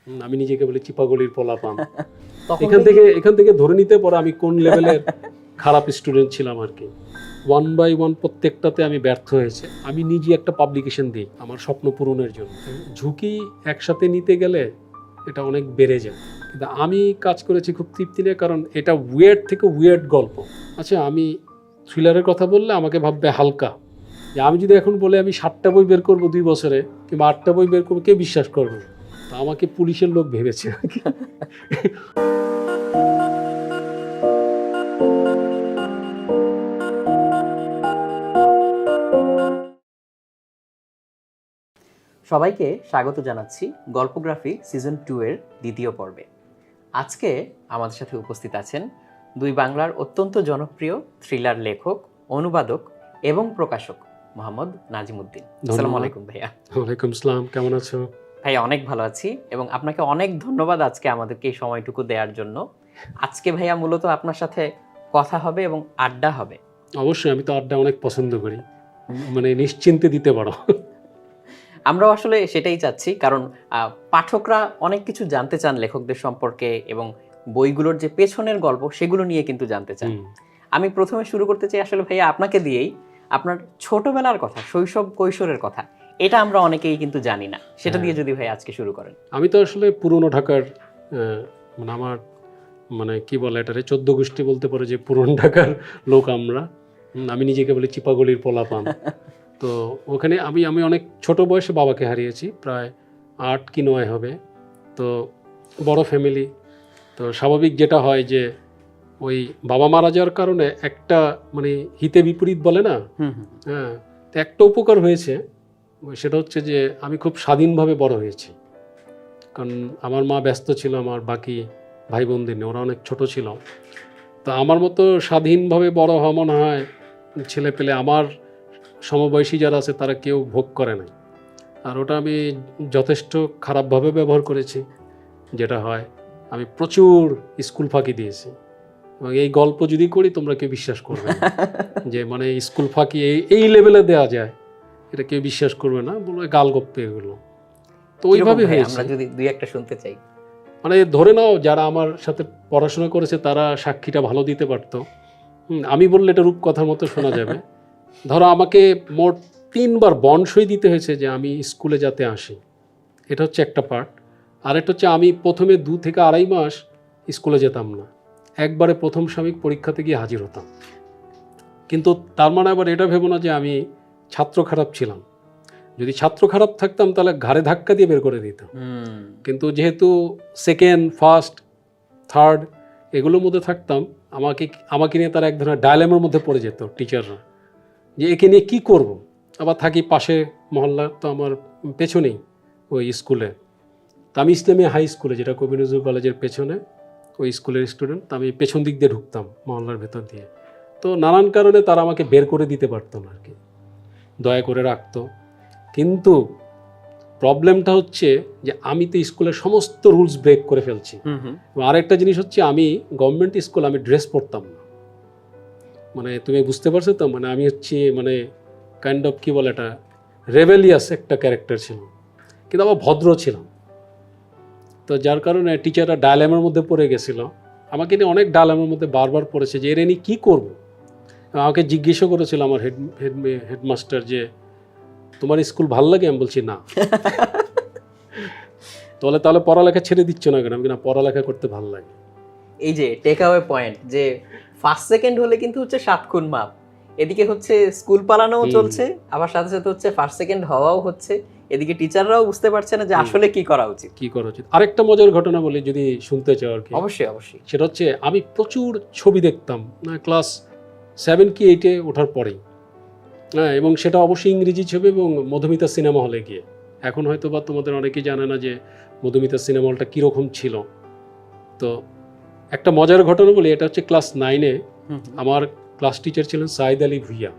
আমি নিজেকে বলি চিপাগলির পোলাপান। তখন এখান থেকে ধরে নিতে পারো আমি কোন লেভেলের খারাপ স্টুডেন্ট ছিলাম আর কি। 1 by 1 প্রত্যেকটাতে আমি ব্যর্থ হয়েছে। আমি নিজে একটা পাবলিকেশন দিই আমার স্বপ্ন পূরণের জন্য। ঝুঁকি একসাথে নিতে গেলে এটা অনেক বেড়ে যায়, কিন্তু আমি কাজ করেছি খুব তৃপ্তি নিয়ে, কারণ এটা উইয়ার্ড থেকে উইয়ার্ড গল্প। আচ্ছা, আমি থ্রিলারের কথা বললে আমাকে ভাববে হালকা, যে আমি যদি এখন বলে আমি 7টা বই বের করবো 2 বছরে কিংবা 8টা বই বের করবো, কে বিশ্বাস করবে? তা আমাকে পুলিশের লোক ভেবেছে। সবাইকে স্বাগত জানাচ্ছি গল্পগ্রাফি সিজন 2 এর দ্বিতীয় পর্বে। আজকে আমাদের সাথে উপস্থিত আছেন দুই বাংলার অত্যন্ত জনপ্রিয় থ্রিলার লেখক, অনুবাদক এবং প্রকাশক মোহাম্মদ নাজিমউদ্দিন। আসসালামু আলাইকুম ভাইয়া। ওয়ালাইকুম আসসালাম, কেমন আছো? ভাইয়া অনেক ভালো আছি এবং আপনাকে অনেক ধন্যবাদ আজকে আমাদেরকে এই সময়টুকু দেওয়ার জন্য। আজকে ভাইয়া মূলত আপনার সাথে কথা হবে এবং আড্ডা হবে। অবশ্যই, আমি তো আড্ডা অনেক পছন্দ করি, মানে নিশ্চিন্তে দিতে পারো। আমরা আসলে সেটাই চাচ্ছি, কারণ পাঠকরা অনেক কিছু জানতে চান লেখকদের সম্পর্কে এবং বইগুলোর যে পেছনের গল্প সেগুলো নিয়ে কিন্তু জানতে চান। আমি প্রথমে শুরু করতে চাই আসলে ভাইয়া আপনাকে দিয়েই। আপনার ছোটবেলার কথা, শৈশব কৈশোরের কথা, এটা আমরা অনেকেই কিন্তু জানি না, সেটা দিয়ে যদি ভাই আজকে শুরু করেন। আমি তো আসলে পুরনো ঢাকার মানে আমার মানে কি বলে এটারে 14 গোষ্ঠী বলতে পারো, যে পুরনো ঢাকার লোক আমরা। আমি নিজেকে বলি চিপাগলির পোলাপান। তো ওখানে আমি অনেক ছোট বয়সে বাবাকে হারিয়েছি, প্রায় 8 কি 9 হবে। তো বড় ফ্যামিলি, তো স্বাভাবিক যেটা হয় যে ওই বাবা মারা যাওয়ার কারণে একটা মানে হিতে বিপরীত বলে না, হ্যাঁ, তো একটা উপকার হয়েছে, সেটা হচ্ছে যে আমি খুব স্বাধীনভাবে বড় হয়েছি। কারণ আমার মা ব্যস্ত ছিল আমার বাকি ভাই বোনদের নিয়ে, ওরা অনেক ছোট ছিল। তো আমার মতো স্বাধীনভাবে বড় হওয়া মনে হয় ছেলে পেলে আমার সমবয়সী যারা আছে তারা কেউ ভোগ করে নাই। আর ওটা আমি যথেষ্ট খারাপভাবে ব্যবহার করেছি। যেটা হয়, আমি প্রচুর স্কুল ফাঁকি দিয়েছি, এবং এই গল্প যদি করি তোমরা কেউ বিশ্বাস করবে না, যে মানে স্কুল ফাঁকি এই লেভেলে দেওয়া যায়, এটা কেউ বিশ্বাস করবে না, বলবে গালগপ্পে এগুলো। তো ওইভাবে হয়েছে। আমরা যদি দুই একটা শুনতে চাই। মানে ধরে নাও যারা আমার সাথে পড়াশোনা করেছে তারা সাক্ষীটা ভালো দিতে পারতো। আমি বললে এটা রূপকথার মতো শোনা যাবে। ধরো আমাকে মোট 3 বার বন্ড সই দিতে হয়েছে যে আমি স্কুলে যাতে আসি, এটা হচ্ছে একটা পার্ট। আরেকটা হচ্ছে আমি প্রথমে 2 থেকে 2.5 মাস স্কুলে যেতাম না, একবারে প্রথম সাময়িক পরীক্ষাতে গিয়ে হাজির হতাম। কিন্তু তার মানে আবার এটা ভেবো না যে আমি ছাত্র খারাপ ছিলাম। যদি ছাত্র খারাপ থাকতাম তাহলে ঘাড়ে ধাক্কা দিয়ে বের করে দিতাম। কিন্তু যেহেতু সেকেন্ড, ফার্স্ট, থার্ড এগুলোর মধ্যে থাকতাম, আমাকে নিয়ে তারা এক ধরনের ডায়লেমের মধ্যে পড়ে যেত টিচাররা, যে একে নিয়ে কী করব। আবার থাকি পাশে মহল্লা, তো আমার পেছনেই ওই স্কুলে। তো আমি ইসলামী হাই স্কুলে, যেটা কবি নজরুল কলেজের পেছনে, ওই স্কুলের স্টুডেন্ট। তো আমি পেছন দিক দিয়ে ঢুকতাম মহল্লার ভেতর দিয়ে। তো নানান কারণে তারা আমাকে বের করে দিতে পারতো না আর কি, দয়া করে রাখতো। কিন্তু প্রবলেমটা হচ্ছে যে আমি তো স্কুলের সমস্ত রুলস ব্রেক করে ফেলছি। আরেকটা জিনিস হচ্ছে, আমি গভর্নমেন্ট স্কুল, আমি ড্রেস পরতাম না। মানে তুমি বুঝতে পারছো তো, মানে আমি হচ্ছে মানে কাইন্ড অফ কি বলে এটা, রেবেলিয়াস একটা ক্যারেক্টার ছিল, কিন্তু আবার ভদ্র ছিলাম। তো যার কারণে টিচাররা ডায়ালেমের মধ্যে পড়ে গেছিল, আমাকে নিয়ে অনেক ডায়ালেমের মধ্যে বারবার পড়েছে যে এর নিয়ে কী করবো। আমাকে জিজ্ঞেসও করেছিল আমার হেডমাস্টার যে তোমার স্কুল ভাল লাগে? আমি বলছি না। তাহলে পড়ালেখা ছেড়ে দিচ্ছ না কেন? আমি না, পড়ালেখা করতে ভালো লাগে। এই যে টেক অ্যাওয়ে পয়েন্ট, যে ফার্স্ট সেকেন্ড হলে কিন্তু হচ্ছে 7 খুন মাপ, এদিকে হচ্ছে স্কুল পালানোও চলছে, আবার সাথে সাথে হচ্ছে ফার্স্ট সেকেন্ড হওয়াও হচ্ছে, এদিকে টিচাররাও বুঝতে পারছে না যে আসলে কি করা উচিত। আরেকটা মজার ঘটনা বলি যদি শুনতে চাও আর কি। অবশ্যই। সেটা হচ্ছে, আমি প্রচুর ছবি দেখতাম ক্লাস 7 কি 8 ওঠার পরেই, হ্যাঁ, এবং সেটা অবশ্যই ইংরেজি ছবি এবং মধুমিতা সিনেমা হলে গিয়ে। এখন হয়তো বা তোমাদের অনেকেই জানে না যে মধুমিতা সিনেমা হলটা কীরকম ছিল। তো একটা মজার ঘটনা বলি, এটা হচ্ছে ক্লাস 9 আমার ক্লাস টিচার ছিলেন সাইদ আলী ভুইয়া,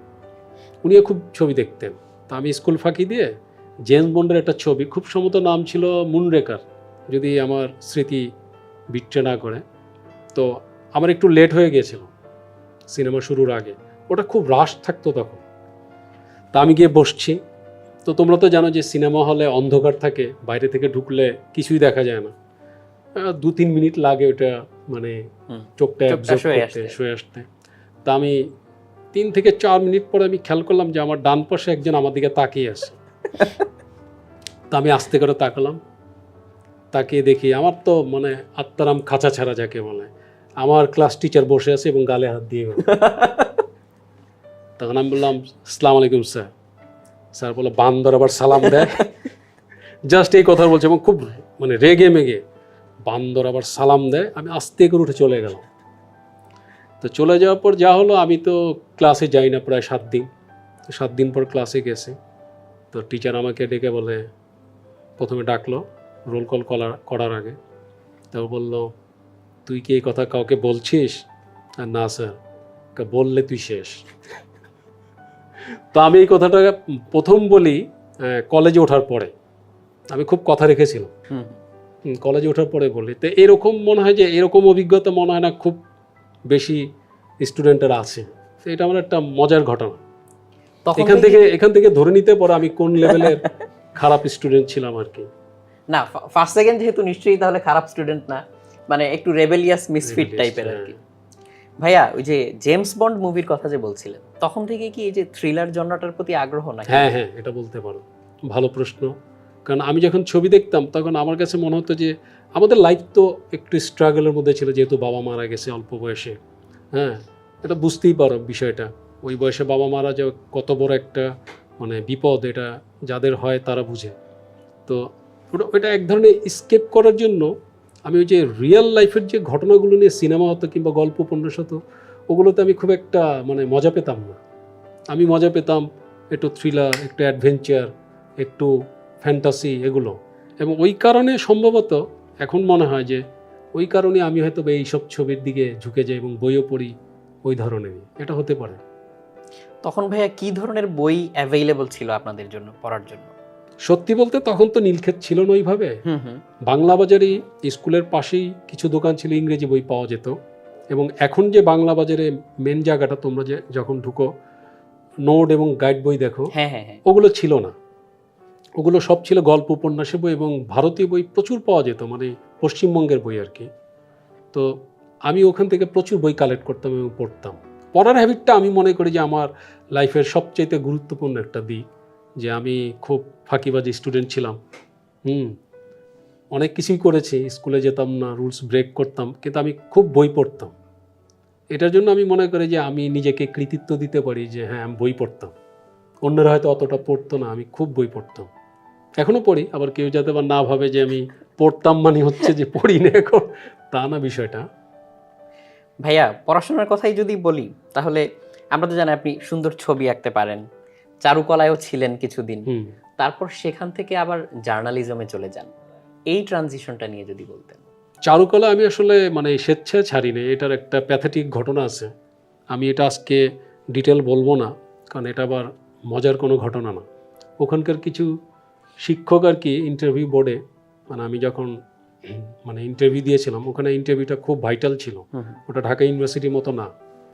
উনিও খুব ছবি দেখতেন। তো আমি স্কুল ফাঁকি দিয়ে জেমস বন্ডের একটা ছবি, খুব সম্ভবত নাম ছিল মুনরেকার, যদি আমার স্মৃতি বিট্রে না করে। তো আমার একটু লেট হয়ে গিয়েছিল সিনেমা শুরুর আগে, ওটা খুব রাশ থাকতো তখন। তা আমি গিয়ে বসছি, তো তোমরা তো জানো যে সিনেমা হলে অন্ধকার থাকে, বাইরে থেকে ঢুকলে কিছুই দেখা যায় না, 2-3 মিনিট লাগে ওটা মানে চোখটা অ্যাবজর্ব করতে, শুয়ে আসতে। তা আমি 3 থেকে 4 মিনিট পরে আমি খেয়াল করলাম যে আমার ডান পাশে একজন আমার দিকে তাকিয়ে আছে। তা আমি আস্তে করে তাকালাম, তাকিয়ে দেখি আমার তো মানে আত্মারাম খাঁচা ছাড়া যাকে বলে, আমার ক্লাস টিচার বসে আছে এবং গালে হাত দিয়ে গেল। তখন আমি বললাম, আসসালামু আলাইকুম স্যার। স্যার বলে, বান্দর আবার সালাম দেয়। জাস্ট এই কথা বলছে এবং খুব মানে রেগে মেগে, বান্দর আবার সালাম দেয়। আমি আস্তে করে উঠে চলে গেলাম। তো চলে যাওয়ার পর যা হলো, আমি তো ক্লাসে যাই না প্রায় 7 দিন। তো 7 দিন পর ক্লাসে গেছি। তো টিচার আমাকে ডেকে বলে, প্রথমে ডাকলো রোল কল করার আগে। তো বললো, তুই কি এই কথা কাউকে বলছিস? আর না স্যার। বললে তুই শেষ। তো আমি এই কথাটা প্রথম বলি কলেজে ওঠার পরে। আমি খুব কথা রেখেছিলাম, কলেজে ওঠার পরে বলি। তো এরকম মনে হয় যে এরকম অভিজ্ঞতা মনে হয় না খুব বেশি স্টুডেন্টের আছে। তো এটা আমার একটা মজার ঘটনা। এখান থেকে ধরে নিতে পারো আমি কোন লেভেলের খারাপ স্টুডেন্ট ছিলাম আর কি। না, ফার্স্ট সেকেন্ড যেহেতু নিশ্চয়ই তাহলে খারাপ স্টুডেন্ট না, মানে একটু রেবেলিয়াস মিসফিট টাইপের আর কি। ভাইয়া, ওই যে জেমস বন্ড মুভির কথা যে বলছিলেন, তখন থেকে কি এই যে থ্রিলার জনরাটার প্রতি আগ্রহ নাকি? হ্যাঁ, এটা বলতে পারো। ভালো প্রশ্ন। কারণ আমি যখন ছবি দেখতাম তখন আমার কাছে মনে হতো যে আমাদের লাইফ তো একটু স্ট্রাগলের মধ্যে ছিল, যেহেতু বাবা মারা গেছে অল্প বয়সে। হ্যাঁ, এটা বুঝতেই পারো বিষয়টা। ওই বয়সে বাবা মারা যাওয়া কত বড় একটা মানে বিপদ, এটা যাদের হয় তারা বুঝে। তো ওটা এক ধরনের স্কেপ করার জন্য আমি ওই যে রিয়েল লাইফের যে ঘটনাগুলো নিয়ে সিনেমা হতো কিংবা গল্প উপন্যাস হতো, ওগুলোতে আমি খুব একটা মানে মজা পেতাম না। আমি মজা পেতাম একটু থ্রিলার, একটু অ্যাডভেঞ্চার, একটু ফ্যান্টাসি, এগুলো। এবং ওই কারণে সম্ভবত এখন মনে হয় যে ওই কারণে আমি হয়তো এইসব ছবির দিকে ঝুঁকে যাই এবং বইও পড়ি ওই ধরনেরই। এটা হতে পারে। তখন ভাইয়া কি ধরনের বই অ্যাভেইলেবল ছিল আপনাদের জন্য পড়ার জন্য? সত্যি বলতে তখন তো নীলক্ষেত ছিল না ওইভাবে। বাংলা বাজারে স্কুলের পাশেই কিছু দোকান ছিল, ইংরেজি বই পাওয়া যেত। এবং এখন যে বাংলা বাজারে মেন জায়গাটা, তোমরা যে যখন ঢুকো নোট এবং গাইড বই দেখো, ওগুলো ছিল না। ওগুলো সব ছিল গল্প উপন্যাসের বই এবং ভারতীয় বই প্রচুর পাওয়া যেত, মানে পশ্চিমবঙ্গের বই আর কি। তো আমি ওখান থেকে প্রচুর বই কালেক্ট করতাম এবং পড়তাম। পড়ার হ্যাবিটটা আমি মনে করি যে আমার লাইফের সবচেয়ে গুরুত্বপূর্ণ একটা দিক, যে আমি খুব ফাঁকিবাজি স্টুডেন্ট ছিলাম। অনেক কিছুই করেছি, স্কুলে যেতাম না, রুলস ব্রেক করতাম, কিন্তু আমি খুব বই পড়তাম। এটার জন্য আমি মনে করি যে আমি নিজেকে কৃতিত্ব দিতে পারি যে হ্যাঁ, আমি বই পড়তাম। অন্যরা হয়তো অতটা পড়তো না, আমি খুব বই পড়তাম। এখনও পড়ি, আবার কেউ যাতে আবার না ভাবে যে আমি পড়তাম মানে হচ্ছে যে পড়ি না এখন, তা না বিষয়টা। ভাইয়া, পড়াশোনার কথাই যদি বলি, তাহলে আমরা তো জানি আপনি সুন্দর ছবি আঁকতে পারেন, চারুকলায়ও ছিলেন কিছুদিন, তারপর সেখান থেকে আবার জার্নালিজমে চলে যান। এই ট্রানজিশনটা নিয়ে যদি বলতেন। চারুকলা আমি আসলে মানে স্বেচ্ছায় ছাড়ি না, এটার একটা প্যাথেটিক ঘটনা আছে। আমি এটা আজকে ডিটেল বলবো না, কারণ এটা আবার মজার কোনো ঘটনা না। ওখানকার কিছু শিক্ষক আর কি ইন্টারভিউ বোর্ডে, মানে আমি যখন মানে ইন্টারভিউ দিয়েছিলাম, ওখানে ইন্টারভিউটা খুব ভাইটাল ছিল। ওটা ঢাকা ইউনিভার্সিটির মতো না,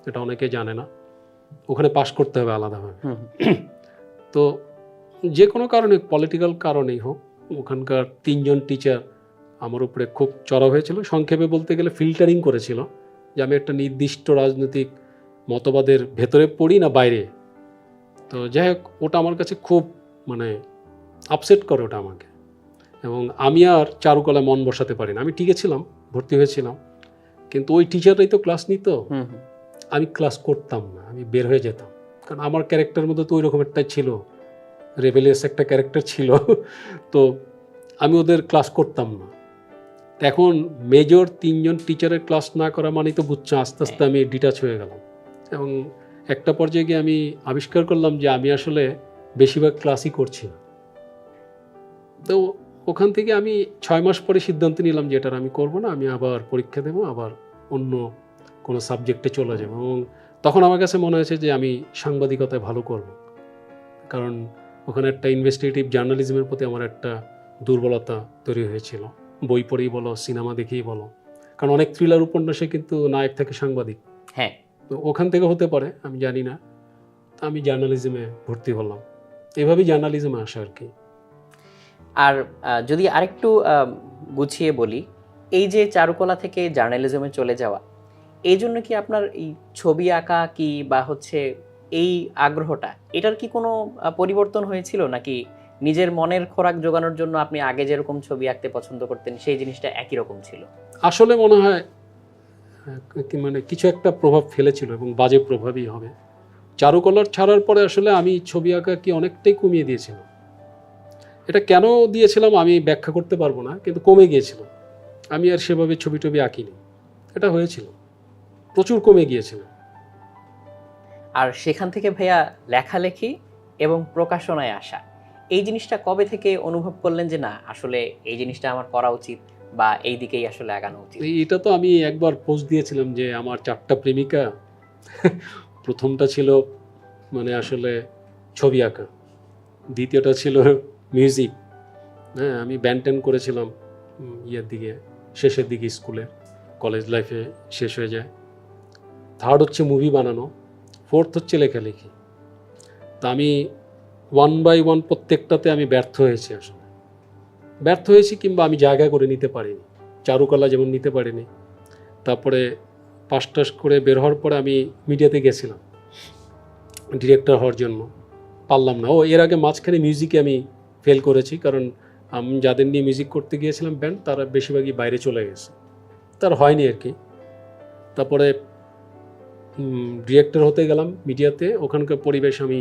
এটা অনেকে জানে না। ওখানে পাশ করতে হবে আলাদাভাবে। তো যে কোনো কারণে, পলিটিক্যাল কারণেই হোক, ওখানকার 3 জন টিচার আমার উপরে খুব চড়াও হয়েছিল। সংক্ষেপে বলতে গেলে ফিল্টারিং করেছিল যে আমি একটা নির্দিষ্ট রাজনৈতিক মতবাদের ভেতরে পড়ি না বাইরে। তো যাই হোক, ওটা আমার কাছে খুব মানে আপসেট করে ওটা আমাকে। এবং আমি আর চারুকলায় মন বসাতে পারি না। আমি টিকেছিলাম, ভর্তি হয়েছিলাম, কিন্তু ওই টিচাররাই তো ক্লাস নিত, আমি ক্লাস করতাম না, আমি বের হয়ে যেতাম। কারণ আমার ক্যারেক্টার মধ্যে তো ওই রকম একটা ছিল, রেবেলিয়াস একটা ক্যারেক্টার ছিল। তো আমি ওদের ক্লাস করতাম না। এখন মেজর 3 জন টিচারের ক্লাস না করা মানে তো বুঝছো, আস্তে আস্তে আমি ডিটাচ হয়ে গেলাম। এবং একটা পর্যায়ে গিয়ে আমি আবিষ্কার করলাম যে আমি আসলে বেশিরভাগ ক্লাসই করছি না। তো ওখান থেকে আমি 6 মাস পরে সিদ্ধান্ত নিলাম যে এটার আমি করব না, আমি আবার পরীক্ষা দেবো, আবার অন্য কোনো সাবজেক্টে চলে যাব। এবং তখন আমার কাছে মনে হয়েছে যে আমি সাংবাদিকতায় ভালো করব, কারণ ওখানে একটা ইনভেস্টিগেটিভ জার্নালিজমের প্রতি আমার একটা দুর্বলতা তৈরি হয়েছিল। বই পড়েই বলো, সিনেমা দেখেই বলো, কারণ অনেক থ্রিলার উপন্যাসে কিন্তু নায়ক থাকে সাংবাদিক। হ্যাঁ, তো ওখান থেকে হতে পারে, আমি জানি না। আমি জার্নালিজমে ভর্তি হলাম। এভাবেই জার্নালিজমে আসা আর কি। আর যদি আরেকটু গুছিয়ে বলি, এই যে চারুকলা থেকে জার্নালিজমে চলে যাওয়া, এই জন্য কি আপনার এই ছবি আঁকা কি বা হচ্ছে এই আগ্রহটা, এটার কি কোনো পরিবর্তন হয়েছিল, নাকি নিজের মনের খোরাক জোগানোর জন্য আপনি আগে যেরকম ছবি আঁকতে পছন্দ করতেন সেই জিনিসটা একই রকম ছিল? আসলে মনে হয় মানে কিছু একটা প্রভাব ফেলেছিল এবং বাজে প্রভাবই হবে। চারুকলার ছাড়ার পরে আসলে আমি ছবি আঁকা কি অনেকটাই কমিয়ে দিয়েছিলাম। এটা কেন দিয়েছিলাম আমি ব্যাখ্যা করতে পারবো না, কিন্তু কমে গিয়েছিল। আমি আর সেভাবে ছবি টবি আঁকিনি, এটা হয়েছিল, প্রচুর কমে গিয়েছিল। আর সেখান থেকে ভাইয়া লেখালেখি এবং প্রকাশনায় আসা, এই জিনিসটা কবে থেকে অনুভব করলেন যে না আসলে এই জিনিসটা আমার করা উচিত বা এই দিকেই আসলে আগানো উচিত? এটা তো আমি একবার পোস্ট দিয়েছিলাম যে আমার 4টা প্রেমিকা। প্রথমটা ছিল মানে আসলে ছবি আঁকা, দ্বিতীয়টা ছিল মিউজিক। হ্যাঁ, আমি ব্যান্ড ট্যান্ড করেছিলাম ইয়ের দিকে, শেষের দিকে, স্কুলে কলেজ লাইফে শেষ হয়ে যায়। থার্ড হচ্ছে মুভি বানানো, ফোর্থ হচ্ছে লেখালেখি। তা আমি 1 বাই 1 প্রত্যেকটাতে আমি ব্যর্থ হয়েছি। আসলে ব্যর্থ হয়েছি, কিংবা আমি জায়গা করে নিতে পারিনি। চারুকলা যেমন নিতে পারিনি। তারপরে পাস টাস করে বের হওয়ার পরে আমি মিডিয়াতে গেছিলাম ডিরেক্টর হওয়ার জন্য, পারলাম না। এর আগে মাঝখানে মিউজিকে আমি ফেল করেছি, কারণ আমি যাদের নিয়ে মিউজিক করতে গিয়েছিলাম ব্যান্ড, তারা বেশিরভাগই বাইরে চলে গেছে, তার হয়নি আর কি। তারপরে ডিরেক্টর হতে গেলাম মিডিয়াতে, ওখানকার পরিবেশ আমি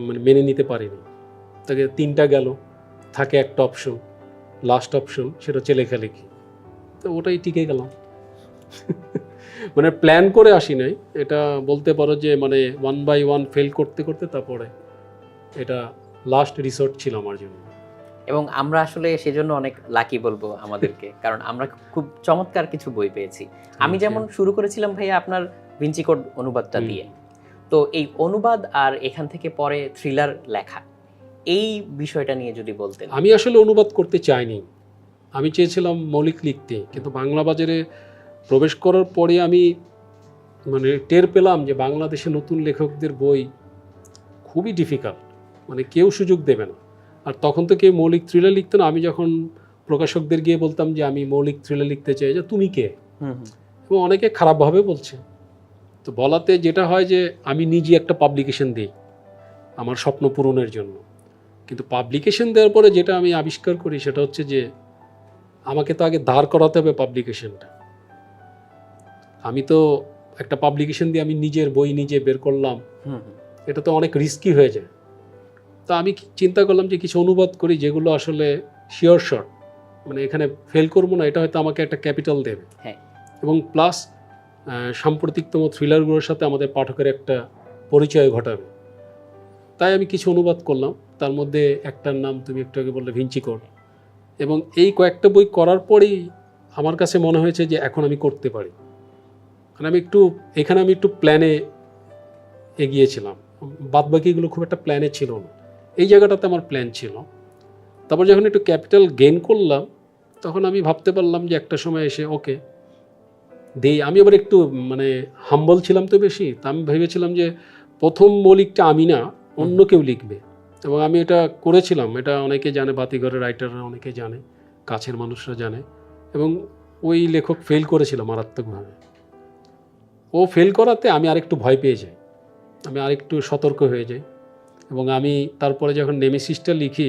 মানে মেনে নিতে পারিনি। তাকে 3টা গেল, থাকে একটা অপশন, লাস্ট অপশন, সেটা হচ্ছে লেখালেখি। তো ওটাই টিকে গেলাম। মানে প্ল্যান করে আসি নাই, এটা বলতে পারো যে মানে 1 বাই 1 ফেল করতে করতে তারপরে এটা লাস্ট রিসোর্ট ছিল আমার জন্য। এবং আমরা আসলে সেজন্য অনেক লাকি বলবো আমাদেরকে, কারণ আমরা খুব চমৎকার কিছু বই পেয়েছি। আমি যেমন শুরু করেছিলাম ভাইয়া আপনার ভিঞ্চি কোড অনুবাদটা দিয়ে, তো এই অনুবাদ আর এখান থেকে পরে থ্রিলার লেখা, এই বিষয়টা নিয়ে যদি বলতেন। আমি আসলে অনুবাদ করতে চাইনি, আমি চেয়েছিলাম মৌলিক লিখতে, কিন্তু বাংলা বাজারে প্রবেশ করার পরে আমি মানে টের পেলাম যে বাংলাদেশে নতুন লেখকদের বই খুবই ডিফিকাল্ট, মানে কেউ সুযোগ দেবে না। আর তখন তো কেউ মৌলিক থ্রিলার লিখতো না। আমি যখন প্রকাশকদের গিয়ে বলতাম যে আমি মৌলিক থ্রিলার লিখতে চাই, যে তুমি কে, এবং অনেকে খারাপভাবে বলছে। তো বলাতে যেটা হয় যে আমি নিজে একটা পাবলিকেশন দিই আমার স্বপ্ন পূরণের জন্য, কিন্তু পাবলিকেশন দেওয়ার পরে যেটা আমি আবিষ্কার করি সেটা হচ্ছে যে আমাকে তো আগে দাঁড় করাতে হবে পাবলিকেশনটা। আমি তো একটা পাবলিকেশন দিয়ে আমি নিজের বই নিজে বের করলাম, এটা তো অনেক রিস্কি হয়ে যায়। তো আমি চিন্তা করলাম যে কিছু অনুবাদ করি যেগুলো আসলে শিওর শট, মানে এখানে ফেল করবো না, এটা হয়তো আমাকে একটা ক্যাপিটাল দেবে, এবং প্লাস সাম্প্রতিকতম থ্রিলারগুলোর সাথে আমাদের পাঠকের একটা পরিচয় ঘটাবে। তাই আমি কিছু অনুবাদ করলাম, তার মধ্যে একটার নাম তুমি একটু আগে বললে, ভিঞ্চি কোড। এবং এই কয়েকটা বই করার পরেই আমার কাছে মনে হয়েছে যে এখন আমি করতে পারি। মানে এখানে আমি একটু প্ল্যানে এগিয়েছিলাম, বাদবাকিগুলো খুব একটা প্ল্যানে ছিল না, এই জায়গাটাতে আমার প্ল্যান ছিল। তারপর যখন একটু ক্যাপিটাল গেইন করলাম, তখন আমি ভাবতে পারলাম যে একটা সময় এসে ওকে দেই। আমি আবার একটু মানে হাম্বল ছিলাম তো বেশি, তা আমি ভেবেছিলাম যে প্রথম মৌলিকটা আমি না, অন্য কেউ লিখবে। এবং আমি এটা করেছিলাম, এটা অনেকে জানে, বাতিঘরের রাইটাররা অনেকে জানে, কাছের মানুষরা জানে। এবং ওই লেখক ফেল করেছিল মারাত্মকভাবে। ও ফেল করাতে আমি আরেকটু ভয় পেয়ে যাই, আমি আরেকটু সতর্ক হয়ে যাই। এবং আমি তারপরে যখন নেমেসিসটা লিখি,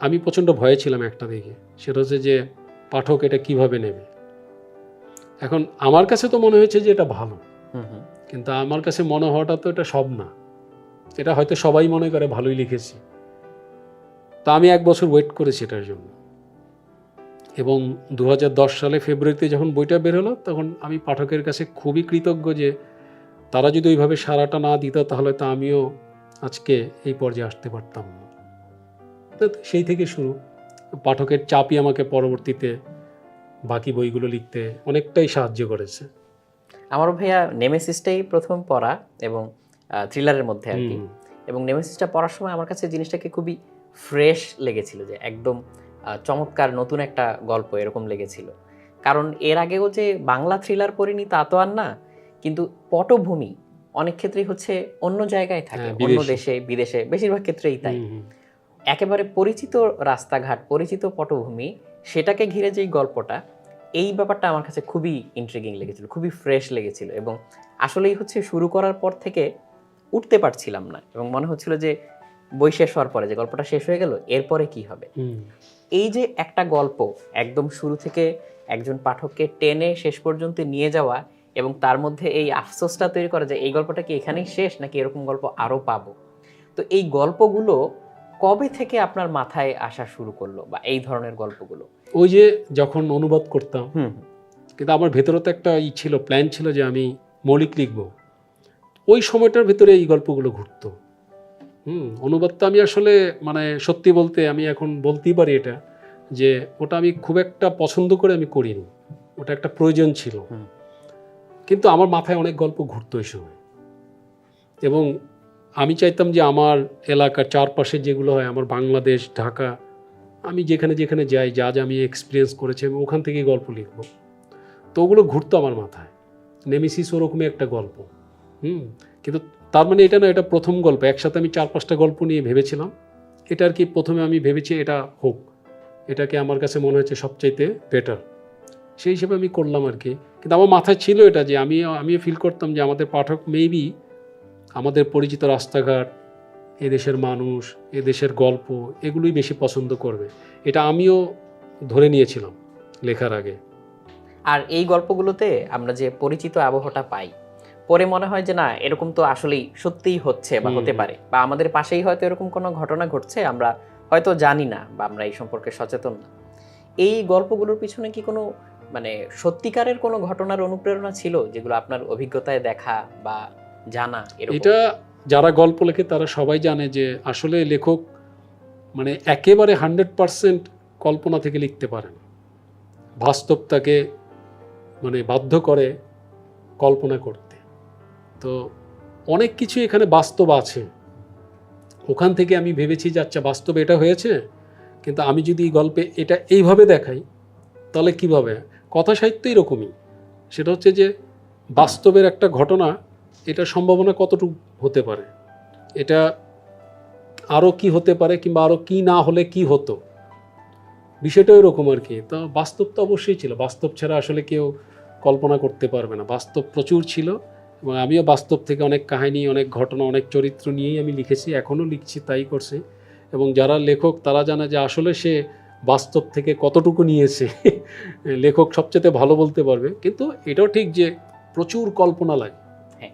আমি প্রচণ্ড ভয়ে ছিলাম একটা দিকে, সেটা হচ্ছে যে পাঠক এটা কিভাবে নেবে। এখন আমার কাছে তো মনে হয়েছে যে এটা ভালো, কিন্তু আমার কাছে মনে হওয়াটা তো এটা সব না, এটা হয়তো সবাই মনে করে ভালোই লিখেছি। তা আমি 1 বছর ওয়েট করেছি এটার জন্য। এবং 2010 সালে ফেব্রুয়ারিতে যখন বইটা বের হলো, তখন আমি পাঠকের কাছে খুবই কৃতজ্ঞ যে তারা যদি ওইভাবে সাড়াটা না দিত, তাহলে তো আমিও আজকে এই পর্যায়ে আসতে পারতাম না। তো সেই থেকে শুরু, পাঠকের চাপই আমাকে পরবর্তীতে বাকি বইগুলো লিখতে অনেকটাই সাহায্য করেছে। আমার ভাইয়া নেমেসিসটাই প্রথম পড়া, এবং থ্রিলারের মধ্যে আর কি। এবং নেমেসিসটা পড়ার সময় আমার কাছে জিনিসটাকে খুবই ফ্রেশ লেগেছিল, যে একদম চমৎকার নতুন একটা গল্প এরকম লেগেছিল। কারণ এর আগেও যে বাংলা থ্রিলার পড়িনি তা তো আর না, কিন্তু পটভূমি অনেক ক্ষেত্রেই হচ্ছে অন্য জায়গায় থাকে, হ্যাঁ, অন্য বিদেশে। দেশে বিদেশে, বেশিরভাগ ক্ষেত্রেই তাই। হুম, হুম। একেবারে পরিচিত রাস্তাঘাট, পরিচিত পটভূমি, সেটাকে ঘিরে যেই গল্পটা, এই ব্যাপারটা আমার কাছে খুবই ইন্ট্রিগিং লেগেছিল, খুবই ফ্রেশ লেগেছিল এবং আসলেই হচ্ছে শুরু করার পর থেকে উঠতে পারছিলাম না এবং মনে হচ্ছিল যে বই শেষ হওয়ার পরে যে গল্পটা শেষ হয়ে গেল, এরপরে কি হবে? হুম। এই যে একটা গল্প একদম শুরু থেকে একজন পাঠককে টেনে শেষ পর্যন্ত নিয়ে যাওয়া এবং তার মধ্যে এই আফসোসটা তৈরি করা যে এই গল্পটা কি এখানেই শেষ নাকি এরকম গল্প আরো পাবো। তো এই গল্পগুলো কবে থেকে আপনার মাথায় আসা শুরু করলো বা এই ধরনের গল্পগুলো? ওই যে যখন অনুবাদ করতাম, হুম কিন্তু আমার ভেতরে তো একটা ছিল, প্ল্যান ছিল যে আমি মৌলিক লিখব। ওই সময়টার ভেতরে এই গল্পগুলো ঘুরতো। অনুবাদটা আমি আসলে মানে সত্যি বলতে আমি এখন বলতেই পারি এটা, যে ওটা আমি খুব একটা পছন্দ করে আমি করিনি, ওটা একটা প্রয়োজন ছিল। হুম। কিন্তু আমার মাথায় অনেক গল্প ঘুরতো ওই সময়, এবং আমি চাইতাম যে আমার এলাকার চারপাশে যেগুলো হয়, আমার বাংলাদেশ, ঢাকা, আমি যেখানে যেখানে যাই, যা যা আমি এক্সপিরিয়েন্স করেছি, আমি ওখান থেকেই গল্প লিখব। তো ওগুলো ঘুরতো আমার মাথায়। নেমেসিস ওরকমই একটা গল্প। কিন্তু তার মানে এটা না, এটা প্রথম গল্প। একসাথে আমি 4-5টা গল্প নিয়ে ভেবেছিলাম। এটা আর কি প্রথমে আমি ভেবেছি এটা হোক, এটাকে আমার কাছে মনে হচ্ছে সবচাইতে বেটার, সেই হিসেবে আমি করলাম আর কি। কিন্তু আমার মাথায় ছিল এটা যে আমি ফিল করতাম যে আমাদের পাঠক মেবি আমাদের পরিচিত রাস্তাঘাট, এদেশের মানুষ, এদেশের গল্প, এগুলোই বেশি পছন্দ করবে। এটা আমিও ধরে নিয়েছিলাম লেখার আগে। আর এই গল্পগুলোতে আমরা যে পরিচিত আবহাওয়াটা পাই, পরে মনে হয় যে না, এরকম তো আসলেই সত্যিই হচ্ছে বা হতে পারে, বা আমাদের পাশেই হয়তো এরকম কোনো ঘটনা ঘটছে, আমরা হয়তো জানি না বা আমরা এই সম্পর্কে সচেতন না। এই গল্পগুলোর পিছনে কি কোনো মানে সত্যিকারের কোনো ঘটনার অনুপ্রেরণা ছিল যেগুলো আপনার অভিজ্ঞতায় দেখা বা জানা এরকম? এটা যারা গল্প লেখে তারা সবাই জানে যে আসলে লেখক মানে একেবারে 100% কল্পনা থেকে লিখতে পারে না। বাস্তব তাকে মানে বাধ্য করে কল্পনা করতে। তো অনেক কিছু এখানে বাস্তব আছে। ওখান থেকে আমি ভেবেছি যে আচ্ছা, বাস্তবে এটা হয়েছে, কিন্তু আমি যদি এই গল্পে এটা এইভাবে দেখাই তাহলে কীভাবে? কথা সাহিত্য এরকমই। সেটা হচ্ছে যে বাস্তবের একটা ঘটনা, এটা সম্ভাবনা কতটুকু হতে পারে, এটা আরও কি হতে পারে, কিংবা আরও কি না হলে কি হতো, বিষয়টা এরকম আর কি। তো বাস্তব তো অবশ্যই ছিল, বাস্তব ছাড়া আসলে কেউ কল্পনা করতে পারবে না। বাস্তব প্রচুর ছিল, এবং আমিও বাস্তব থেকে অনেক কাহিনী, অনেক ঘটনা, অনেক চরিত্র নিয়েই আমি লিখেছি, এখনও লিখছি, তাই করছি। এবং যারা লেখক তারা জানে যে আসলে সে বাস্তব থেকে কতটুকু নিয়েছে লেখক সবচেয়ে ভালো বলতে পারবে। কিন্তু এটাও ঠিক যে প্রচুর কল্পনা লাগে, হ্যাঁ।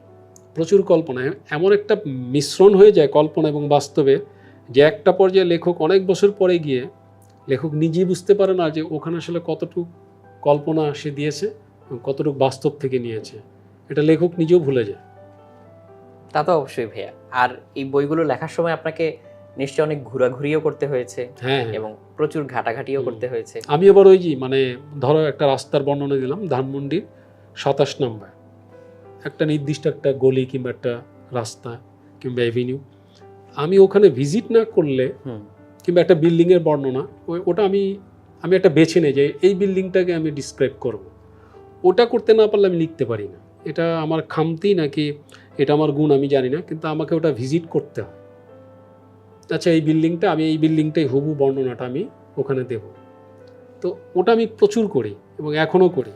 প্রচুর কল্পনা, এমন একটা মিশ্রণ হয়ে যায় কল্পনা এবং বাস্তবে, যে একটা পর্যায়ে লেখক অনেক বছর পরে গিয়ে লেখক নিজেই বুঝতে পারে না যে ওখানে আসলে কতটুকু কল্পনা সে দিয়েছে এবং কতটুকু বাস্তব থেকে নিয়েছে। এটা লেখক নিজেও ভুলে যায়। তা তো অবশ্যই ভাইয়া। আর এই বইগুলো লেখার সময় আপনাকে নিশ্চয়ই অনেক ঘোরাঘুরিও করতে হয়েছে হ্যাঁ, এবং প্রচুর ঘাটাঘাটিও করতে হয়েছে। আমি আবার ওই যে মানে ধরো একটা রাস্তার বর্ণনা দিলাম, ধানমন্ডির 27 নম্বর, একটা নির্দিষ্ট একটা গলি কিংবা একটা রাস্তা কিংবা অ্যাভিনিউ, আমি ওখানে ভিজিট না করলে, কিংবা একটা বিল্ডিংয়ের বর্ণনা, ওটা আমি একটা বেছে নেই যে এই বিল্ডিংটাকে আমি ডিসক্রাইব করব। ওটা করতে না পারলে আমি লিখতে পারি না। এটা আমার খামতি নাকি এটা আমার গুণ আমি জানি না, কিন্তু আমাকে ওটা ভিজিট করতে হয়। আচ্ছা, এই বিল্ডিংটা, আমি এই বিল্ডিংটাই হুবহু বর্ণনাটা আমি ওখানে দেব। তো ওটা আমি প্রচুর করি এবং এখনও করি।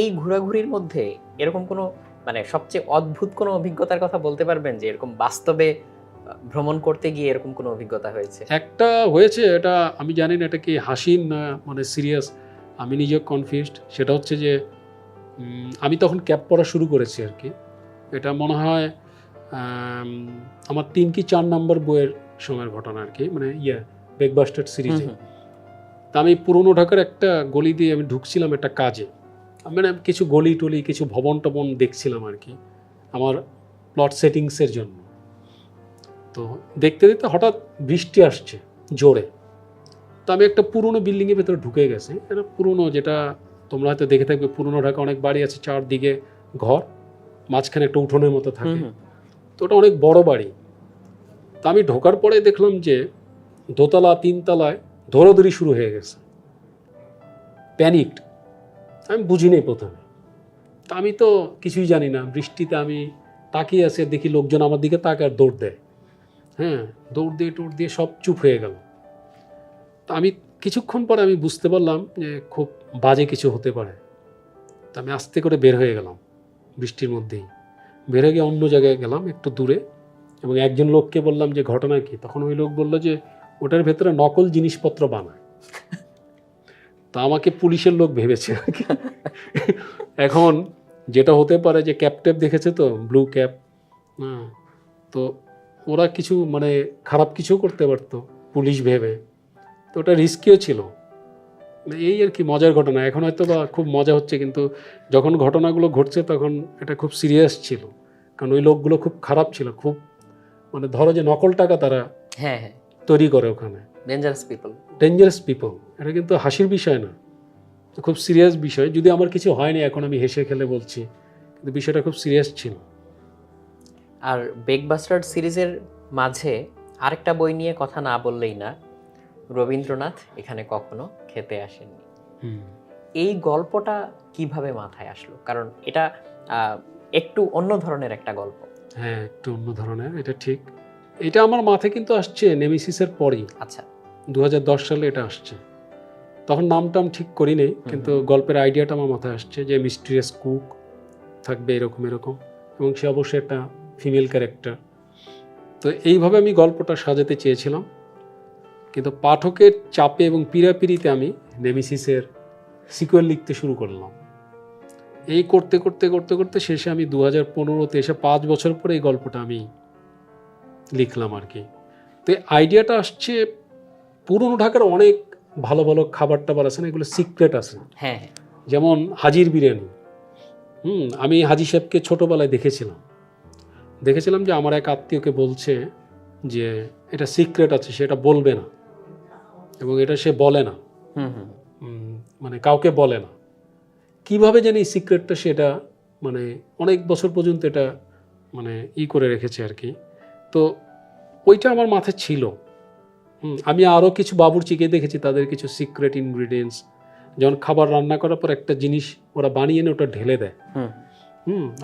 এই ঘোরাঘুরির মধ্যে এরকম কোনো মানে সবচেয়ে অদ্ভুত কোনো অভিজ্ঞতার কথা বলতে পারবেন যে এরকম বাস্তবে ভ্রমণ করতে গিয়ে এরকম কোনো অভিজ্ঞতা হয়েছে? একটা হয়েছে, এটা আমি জানি না এটা কি হাসির না মানে সিরিয়াস, আমি নিজে কনফিউজড। সেটা হচ্ছে যে আমি তখন ক্যাব পড়া শুরু করেছি আর কি। এটা মনে হয় আমার 3 কি 4 নম্বর বইয়ের সময়ের ঘটনা আর কি, মানে ব্রেকবাস্টার সিরিজে। তা আমি পুরনো ঢাকার একটা গলি দিয়ে আমি ঢুকছিলাম একটা কাজে, মানে কিছু গলি টলি, কিছু ভবন টবন দেখছিলাম আর কি, আমার প্লট সেটিংসের জন্য। তো দেখতে দেখতে হঠাৎ বৃষ্টি আসছে জোরে। তো আমি একটা পুরনো বিল্ডিংয়ের ভেতরে ঢুকে গেছি। এটা পুরনো, যেটা তোমরা হয়তো দেখে থাকবে, পুরনো ঢাকা অনেক বাড়ি আছে, চারদিকে ঘর, মাঝখানে একটা উঠোনের মতো থাকে। তো ওটা অনেক বড় বাড়ি। তা আমি ঢোকার পরে দেখলাম যে দোতলা 3 তলায় দৌড়াদৌড়ি শুরু হয়ে গেছে। প্যানিকড, আমি বুঝিনি প্রথমে। তা আমি তো কিছুই জানি না, বৃষ্টিতে আমি তাকিয়ে আছি, দেখি লোকজন আমার দিকে তাকায় আর দৌড় দেয়। হ্যাঁ, দৌড় দিয়ে সব চুপ হয়ে গেল। তা আমি কিছুক্ষণ পরে আমি বুঝতে পারলাম যে খুব বাজে কিছু হতে পারে। তা আমি আস্তে করে বের হয়ে গেলাম বৃষ্টির মধ্যেই। বের হয়ে গিয়ে অন্য জায়গায় গেলাম একটু দূরে, এবং একজন লোককে বললাম যে ঘটনা কি। তখন ওই লোক বললো যে ওটার ভেতরে নকল জিনিসপত্র বানায়। তা আমাকে পুলিশের লোক ভেবেছে আর কি। এখন যেটা হতে পারে যে ক্যাপ ট্যাপ দেখেছে তো, ব্লু ক্যাপ, হ্যাঁ, তো ওরা কিছু মানে খারাপ কিছু করতে পারতো পুলিশ ভেবে, তো ওটা রিস্কিও ছিল। এই আর কি মজার ঘটনা। এখন হয়তো বা খুব মজা হচ্ছে, কিন্তু যখন ঘটনাগুলো ঘটছে তখন এটা খুব সিরিয়াস ছিল, কারণ ওই লোকগুলো খুব খারাপ ছিল, খুব মানে ধরো যে নকল টাকা তারা হ্যাঁ হ্যাঁ, তৈরি করে ওখানে। Dangerous people. ডেঞ্জারাস পিপল, এটা কিন্তু হাসির বিষয় না, খুব সিরিয়াস বিষয়। যদি আমার কিছু হয়নি, এখন আমি হেসে খেলে বলছি, কিন্তু বিষয়টা খুব সিরিয়াস ছিল। আর বেগ বাস্টার্ড সিরিজের মাঝে আরেকটা বই নিয়ে কথা না বললেই না, রবীন্দ্রনাথ এখানে কখনো খেতে আসেননি। এই গল্পটা কিভাবে মাথায় আসলো? কারণ এটা একটু অন্য ধরনের একটা গল্প। হ্যাঁ, একটু অন্য ধরনের, এটা ঠিক। এটা আমার মাথায় কিন্তু আসছে নেমেসিসের পরেই। আচ্ছা, 2010 সালে এটা আসছে। তখন নামটাম ঠিক করি নেই, কিন্তু গল্পের আইডিয়াটা আমার মাথায় আসছে যে মিস্টিরিয়াস কুক থাকবে এরকম, এবং সে অবশ্যই একটা ফিমেল ক্যারেক্টার। তো এইভাবে আমি গল্পটা সাজাতে চেয়েছিলাম, কিন্তু পাঠকের চাপে এবং পীড়াপিড়িতে আমি নেমেসিসের সিকুয়েল লিখতে শুরু করলাম। এই করতে করতে করতে করতে শেষে আমি 2015-তে এসে 5 বছর পরে এই গল্পটা আমি লিখলাম আর কি। তো এই আইডিয়াটা আসছে, পুরনো ঢাকার অনেক ভালো ভালো খাবার টাবার আছে না, এগুলো সিক্রেট আছে। হ্যাঁ, যেমন হাজির বিরিয়ানি। আমি হাজি সাহেবকে ছোটোবেলায় দেখেছিলাম যে আমার এক আত্মীয়কে বলছে যে এটা সিক্রেট আছে, সেটা বলবে না, এবং এটা সে বলে না, মানে কাউকে বলে না। কিভাবে জানি সিক্রেটটা সেটা মানে অনেক বছর পর্যন্ত এটা মানে করে রেখেছে আর কি। তো ওইটা আমার মাথায় ছিল। আমি আরও কিছু বাবুর্চিকে দেখেছি, তাদের কিছু সিক্রেট ইনগ্রিডিয়েন্টস, যেমন খাবার রান্না করার পর একটা জিনিস ওরা বানিয়ে এনে ওটা ঢেলে দেয়।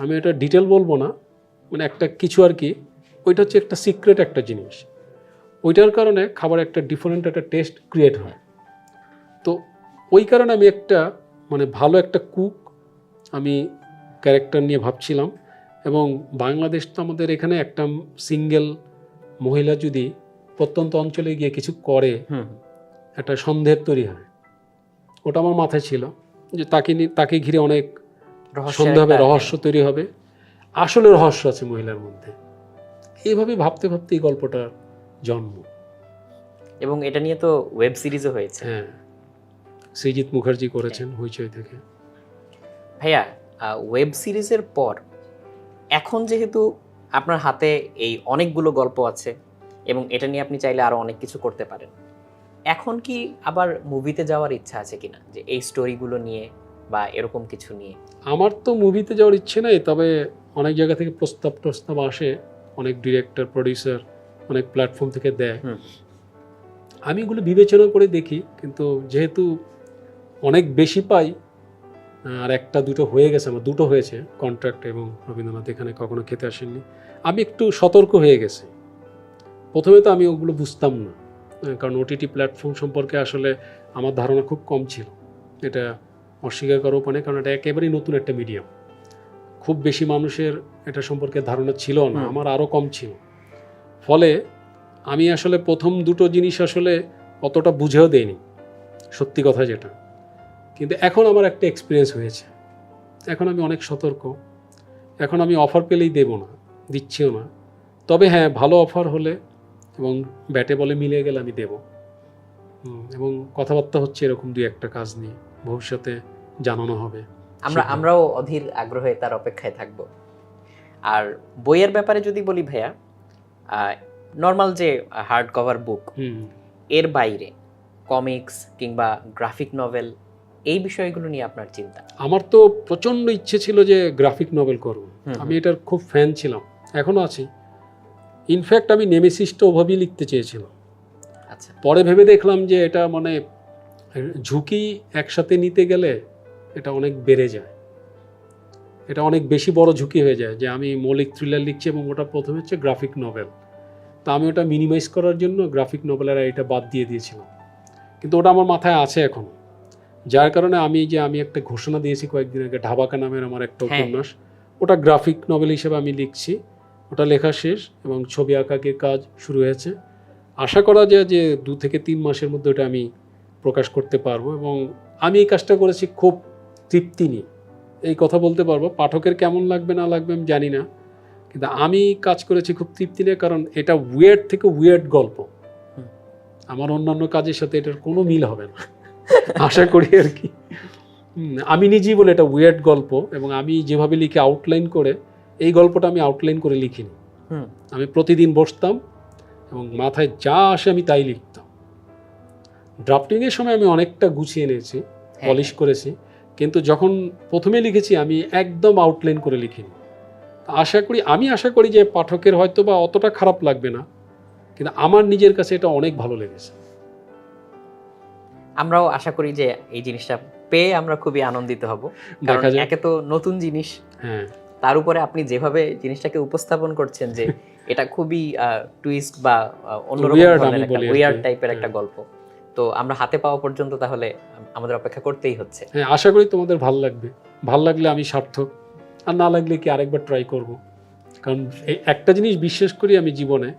আমি এটা ডিটেল বলবো না, মানে একটা কিছু আর কি, ওইটা হচ্ছে একটা সিক্রেট একটা জিনিস। ওইটার কারণে খাবার একটা ডিফারেন্ট একটা টেস্ট ক্রিয়েট হয়। তো ওই কারণে আমি একটা মানে ভালো একটা কুক আমি ক্যারেক্টার নিয়ে ভাবছিলাম। এবং বাংলাদেশ তো আমাদের এখানে একটা সিঙ্গেল মহিলা যদি প্রত্যন্ত অঞ্চলে গিয়ে কিছু করে, একটা সন্দেহের তৈরি হয়। ওটা আমার মাথায় ছিল যে তাকে ঘিরে অনেক সন্দেহ হবে, রহস্য তৈরি হবে, আসলে রহস্য আছে মহিলার মধ্যে। এইভাবে ভাবতে ভাবতে এই গল্পটার জন্ম। এবং এটা নিয়ে তো ওয়েব সিরিজও হয়েছে। হ্যাঁ, সৃজিত মুখার্জি করেছেন হইচই থেকে। ভাইয়া, ওয়েব সিরিজের পর এখন যেহেতু আপনার হাতে এই অনেকগুলো গল্প আছে এবং এটা নিয়ে আপনি চাইলে আরো অনেক কিছু করতে পারেন, এখন কি আবার মুভিতে যাওয়ার ইচ্ছা আছে কিনা, যে এই স্টোরিগুলো নিয়ে বা এরকম কিছু নিয়ে? আমার তো মুভিতে যাওয়ার ইচ্ছে নেই, তবে অনেক জায়গা থেকে প্রস্তাব আসে, অনেক ডিরেক্টর, প্রডিউসার, অনেক প্ল্যাটফর্ম থেকে দেয়। আমি এগুলো বিবেচনা করে দেখি, কিন্তু যেহেতু অনেক বেশি পাই, আর একটা দুটো হয়ে গেছে, আমার দুটো হয়েছে কন্ট্রাক্ট, এবং রবীন্দ্রনাথ এখানে কখনো খেতে আসেননি, আমি একটু সতর্ক হয়ে গেছি। প্রথমে তো আমি ওগুলো বুঝতাম না, কারণ ওটিটি প্ল্যাটফর্ম সম্পর্কে আসলে আমার ধারণা খুব কম ছিল। এটা অস্বীকার করার উপায় নেই, কারণ এটা একেবারেই নতুন একটা মিডিয়াম। খুব বেশি মানুষের এটা সম্পর্কে ধারণা ছিল না, আমার আরও কম ছিল। ফলে আমি আসলে প্রথম দুটো জিনিস আসলে অতটা বুঝেও দেইনি, সত্যি কথা যেটা। কিন্তু এখন আমার একটা এক্সপিরিয়েন্স হয়েছে, এখন আমি অনেক সতর্ক। এখন আমি অফার পেলেই দেব না, দিচ্ছিও না। তবে হ্যাঁ, ভালো অফার হলে এবং ব্যাটে বলে মিলে গেলে আমি দেব। এবং কথাবার্তা হচ্ছে এরকম দুই একটা কাজ নিয়ে, ভবিষ্যতে জানানো হবে। আমরাও অধীর আগ্রহে তার অপেক্ষায় থাকব। আর বইয়ের ব্যাপারে যদি বলি ভাইয়া, নর্মাল যে হার্ড কভার বুক, এর বাইরে কমিক্স কিংবা গ্রাফিক নভেল, এই বিষয়গুলো নিয়ে আপনার চিন্তা? আমার তো প্রচণ্ড ইচ্ছে ছিল যে গ্রাফিক নভেল করব। আমি এটার খুব ফ্যান ছিলাম, এখনও আছি। ইনফ্যাক্ট আমি নেমেসিসটা ওভাবেই লিখতে চেয়েছিলাম। আচ্ছা, পরে ভেবে দেখলাম যে এটা মানে ঝুঁকি একসাথে নিতে গেলে এটা অনেক বেড়ে যায়। এটা অনেক বেশি বড় ঝুঁকি হয়ে যায় যে আমি মৌলিক থ্রিলার লিখছি এবং ওটা প্রথমে হচ্ছে গ্রাফিক নভেল। তো আমি ওটা মিনিমাইজ করার জন্য গ্রাফিক নভেলের এটা বাদ দিয়ে দিয়েছিলাম, কিন্তু ওটা আমার মাথায় আছে এখন, যার কারণে আমি একটা ঘোষণা দিয়েছি কয়েকদিন আগে, ঢাবাকা নামের আমার একটা উপন্যাস, ওটা গ্রাফিক নভেল হিসেবে আমি লিখছি, ওটা লেখা শেষ এবং ছবি আঁকাকির কাজ শুরু হয়েছে। আশা করা যায় যে 2 থেকে 3 মাসের মধ্যে ওটা আমি প্রকাশ করতে পারবো, এবং আমি এই কাজটা করেছি খুব তৃপ্তি নিয়ে, এই কথা বলতে পারবো। পাঠকের কেমন লাগবে না লাগবে আমি জানি না, কিন্তু আমি কাজ করেছি খুব তৃপ্তি নিয়ে, কারণ এটা উইয়ার্ড থেকে উইয়ার্ড গল্প, আমার অন্যান্য কাজের সাথে এটার কোনো মিল হবে না আশা করি আর কি। আমি নিজেই বলে এটা উইয়ার্ড গল্প, এবং আমি যেভাবে লিখে আউটলাইন করে, এই গল্পটা আমি আউটলাইন করে লিখিনি, আমি প্রতিদিন বসতাম এবং মাথায় যা আসে আমি তাই লিখতাম। ড্রাফটিংয়ের সময় আমি অনেকটা গুছিয়ে নিয়েছি, পলিশ করেছি, কিন্তু যখন প্রথমে লিখেছি আমি একদম আউটলাইন করে লিখিনি। আমি আশা করি যে পাঠকের হয়তো বা অতটা খারাপ লাগবে না, কিন্তু আমার নিজের কাছে এটা অনেক ভালো লেগেছে। আমরাও আশা করি যে এই জিনিসটা পেয়ে আমরা খুবই আনন্দিত হব, কারণ একে তো নতুন জিনিস, হ্যাঁ, তার উপরে আপনি যেভাবে জিনিসটাকে উপস্থাপন করছেন যে এটা খুবই টুইস্ট বা অন্যরকম ধরনের একটা উইয়ার্ড টাইপের একটা গল্প, তো আমরা হাতে পাওয়া পর্যন্ত তাহলে আমাদের অপেক্ষা করতেই হচ্ছে। হ্যাঁ, আশা করি তোমাদের ভালো লাগবে, ভালো লাগলে আমি সার্থক, আর না লাগলে কি আরেকবার ট্রাই করব। কারণ একটা জিনিস বিশ্বাস করি আমি জীবনে,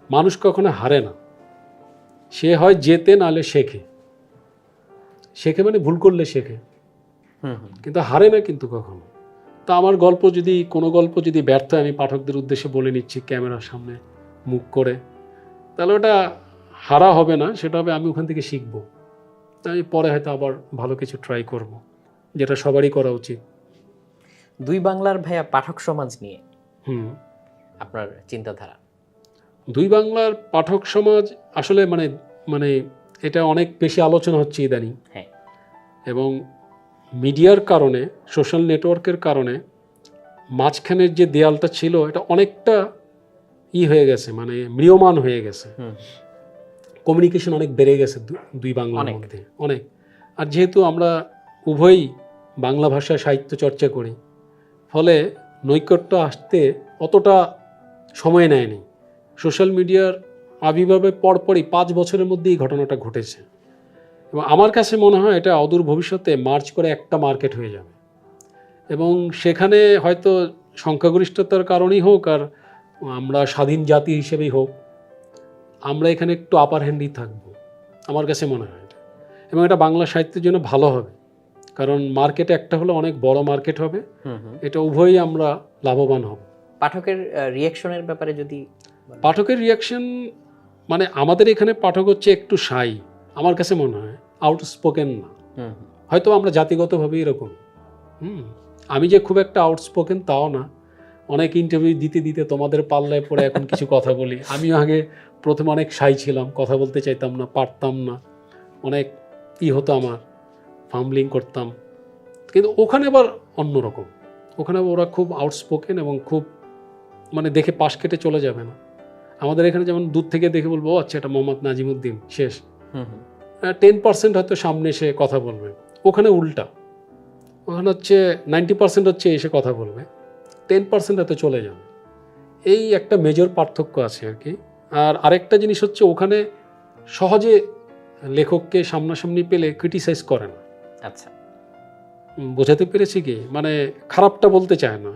মানুষ কখনো হারে না, সে হয় জেতে নাহলে শেখে, শেখে মানে ভুল করলে শেখে, কিন্তু হারে না কিন্তু কখনো। তা আমার কোনো গল্প যদি ব্যর্থ হয়, আমি পাঠকদের উদ্দেশ্যে বলে নিচ্ছি ক্যামেরার সামনে মুখ করে, তাহলে ওটা হারা হবে না, সেটা হবে আমি ওখান থেকে শিখবো, আমি পরে হয়তো আবার ভালো কিছু ট্রাই করব, যেটা সবারই করা উচিত। দুই বাংলার ভাইয়া পাঠক সমাজ নিয়ে আপনার চিন্তাধারা? দুই বাংলার পাঠক সমাজ আসলে মানে এটা অনেক বেশি আলোচনা হচ্ছে ইদানিং, এবং মিডিয়ার কারণে, সোশ্যাল নেটওয়ার্কের কারণে মাঝখানের যে দেয়ালটা ছিল এটা অনেকটা হয়ে গেছে, মানে ম্রিয়মান হয়ে গেছে, কমিউনিকেশন অনেক বেড়ে গেছে দুই বাংলার মধ্যে অনেক। আর যেহেতু আমরা উভয়ই বাংলা ভাষায় সাহিত্য চর্চা করি, ফলে নৈকট্য আসতে অতটা সময় নেয়নি। সোশ্যাল মিডিয়ার আবির্ভাবের পরপরই 5 বছরের মধ্যে এই ঘটনাটা ঘটেছে, এবং আমার কাছে মনে হয় এটা অদূর ভবিষ্যতে মার্চ করে একটা মার্কেট হয়ে যাবে, এবং সেখানে হয়তো সংখ্যাগরিষ্ঠতার কারণেই হোক আর আমরা স্বাধীন জাতি হিসেবেই হোক, আমরা এখানে একটু আপার হ্যান্ডই থাকবো, আমার কাছে মনে হয় এটা। এবং এটা বাংলা সাহিত্যের জন্য ভালো হবে, কারণ মার্কেটে একটা হলো অনেক বড় মার্কেট হবে, এটা উভয়ই আমরা লাভবান হব। পাঠকের রিয়াকশনের ব্যাপারে যদি? পাঠকের রিয়াকশন মানে আমাদের এখানে পাঠক হচ্ছে একটু শাই, আমার কাছে মনে হয় আউটস্পোকেন না, হয়তো আমরা জাতিগতভাবে এরকম। আমি যে খুব একটা আউটস্পোকেন তাও না, অনেক ইন্টারভিউ দিতে দিতে তোমাদের পাল্লায় পড়ে এখন কিছু কথা বলি। আমিও আগে প্রথমে অনেক শাই ছিলাম, কথা বলতে চাইতাম না, পারতাম না, অনেক হতো আমার, ফাম্বলিং করতাম, কিন্তু ওখানে আবার অন্যরকম, ওখানে ওরা খুব আউটস্পোকেন এবং খুব মানে দেখে পাশ কেটে চলে যাবে না। আমাদের এখানে যেমন দূর থেকে দেখে বলবো আচ্ছা এটা মোহাম্মদ নাজিমুদ্দিন, শেষ, 10% হয়তো সামনে এসে কথা বলবে, ওখানে উল্টা, ওখানে হচ্ছে 90% হচ্ছে এসে কথা বলবে, 10% হয়তো চলে যাবে। এই একটা মেজর পার্থক্য আছে আর কি। আর আরেকটা জিনিস হচ্ছে ওখানে সহজে লেখককে সামনাসামনি পেলে ক্রিটিসাইজ করে না। আচ্ছা, বোঝাতে পেরেছি কি, মানে খারাপটা বলতে চায় না,